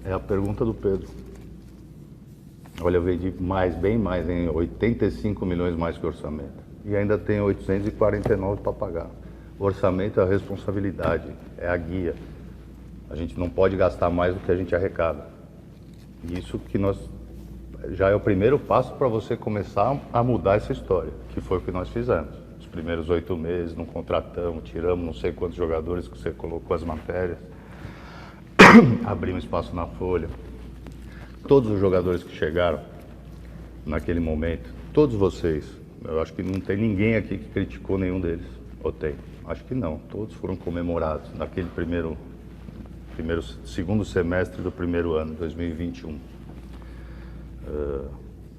É a pergunta do Pedro. Olha, eu vendi mais, bem mais, em 85 milhões mais que o orçamento. E ainda tem 849 para pagar. O orçamento é a responsabilidade, é a guia. A gente não pode gastar mais do que a gente arrecada. Isso que nós... já é o primeiro passo para você começar a mudar essa história, que foi o que nós fizemos. Os primeiros 8 meses, não contratamos, tiramos não sei quantos jogadores que você colocou as matérias, abrimos espaço na folha. Todos os jogadores que chegaram naquele momento, todos vocês, eu acho que não tem ninguém aqui que criticou nenhum deles, ou tem? Acho que não, todos foram comemorados naquele segundo semestre do primeiro ano, 2021.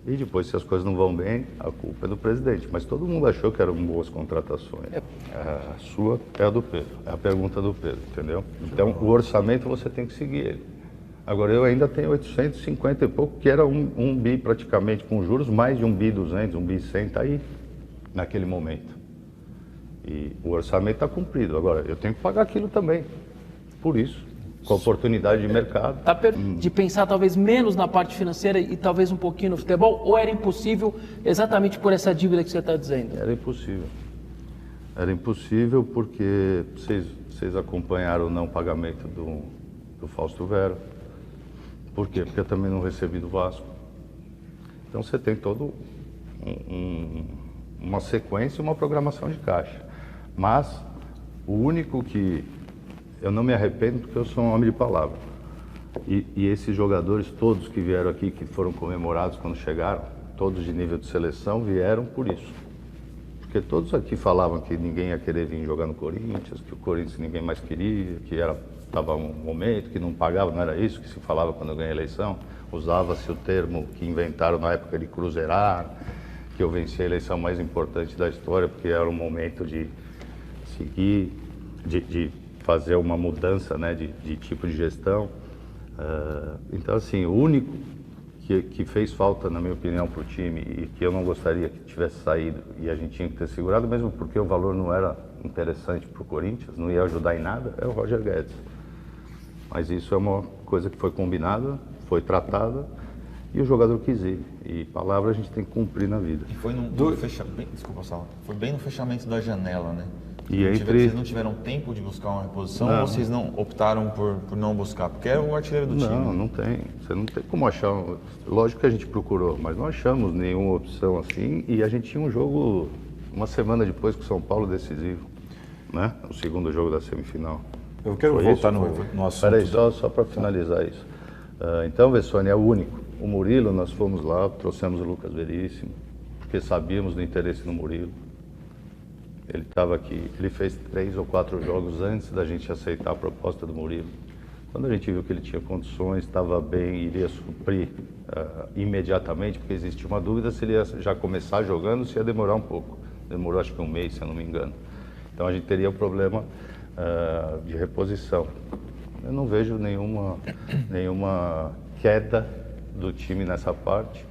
E depois, se as coisas não vão bem, a culpa é do presidente. Mas todo mundo achou que eram boas contratações. A sua é a do Pedro, é a pergunta do Pedro, entendeu? Então, o orçamento você tem que seguir ele. Agora, eu ainda tenho 850 e pouco, que era um bi praticamente com juros, mais de 1.200 bi, 1.100 está aí, naquele momento. E o orçamento está cumprido. Agora, eu tenho que pagar aquilo também, por isso. Com a oportunidade de mercado. De pensar talvez menos na parte financeira e talvez um pouquinho no futebol, ou era impossível exatamente por essa dívida que você está dizendo? Era impossível. Era impossível porque vocês acompanharam o não pagamento do Fausto Vera. Por quê? Porque eu também não recebi do Vasco. Então você tem todo uma sequência e uma programação de caixa. Mas o único que... eu não me arrependo porque eu sou um homem de palavra. E esses jogadores todos que vieram aqui, que foram comemorados quando chegaram, todos de nível de seleção, vieram por isso. Porque todos aqui falavam que ninguém ia querer vir jogar no Corinthians, que o Corinthians ninguém mais queria, que estava um momento que não pagava, não era isso que se falava quando eu ganhei a eleição. Usava-se o termo que inventaram na época de cruzeirar, que eu venci a eleição mais importante da história, porque era um momento de seguir, de fazer uma mudança, né, de tipo de gestão. Então, assim, o único que fez falta, na minha opinião, para o time e que eu não gostaria que tivesse saído e a gente tinha que ter segurado, mesmo porque o valor não era interessante para o Corinthians, não ia ajudar em nada, é o Roger Guedes. Mas isso é uma coisa que foi combinada, foi tratada e o jogador quis ir. E palavra a gente tem que cumprir na vida. E foi desculpa, Sala. Foi bem no fechamento da janela, né? Vocês não tiveram tempo de buscar uma reposição ou vocês não optaram por não buscar? Porque é o artilheiro do time. Não tem. Você não tem como achar. Lógico que a gente procurou, mas não achamos nenhuma opção assim. E a gente tinha um jogo uma semana depois com o São Paulo decisivo, né? O segundo jogo da semifinal. Eu quero voltar no assunto. Peraí, só para finalizar isso. Então, Vessone, é o único. O Murilo, nós fomos lá, trouxemos o Lucas Veríssimo, porque sabíamos do interesse no Murilo. Ele estava aqui, ele fez 3 ou 4 jogos antes da gente aceitar a proposta do Murilo. Quando a gente viu que ele tinha condições, estava bem, iria suprir imediatamente, porque existia uma dúvida se ele ia já começar jogando, se ia demorar um pouco. Demorou acho que um mês, se eu não me engano. Então a gente teria um problema de reposição. Eu não vejo nenhuma queda do time nessa parte,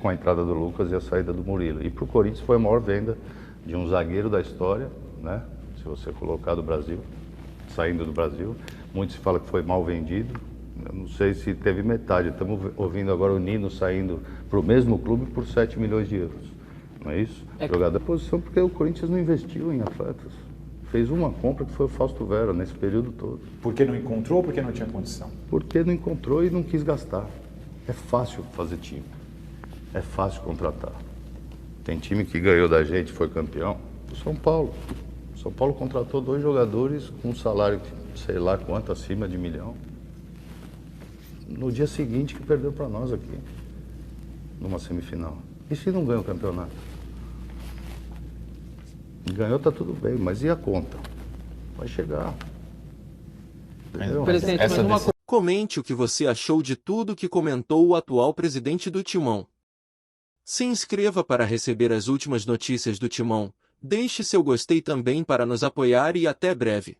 com a entrada do Lucas e a saída do Murilo. E para o Corinthians foi a maior venda de um zagueiro da história, né? Se você colocar do Brasil, saindo do Brasil. Muito se fala que foi mal vendido. Eu não sei se teve metade. Estamos ouvindo agora o Nino saindo para o mesmo clube por 7 milhões de euros. Não é isso? Jogador da posição porque o Corinthians não investiu em atletas. Fez uma compra que foi o Fausto Vera nesse período todo. Porque não encontrou ou porque não tinha condição? Porque não encontrou e não quis gastar. É fácil fazer time. É fácil contratar. Tem time que ganhou da gente, foi campeão. O São Paulo. O São Paulo contratou 2 jogadores com um salário, sei lá quanto, acima de 1 milhão. No dia seguinte que perdeu para nós aqui, numa semifinal. E se não ganha o campeonato? Ganhou, tá tudo bem, mas e a conta? Vai chegar. Entendeu? Presidente, mas uma coisa... Comente o que você achou de tudo que comentou o atual presidente do Timão. Se inscreva para receber as últimas notícias do Timão, deixe seu gostei também para nos apoiar e até breve.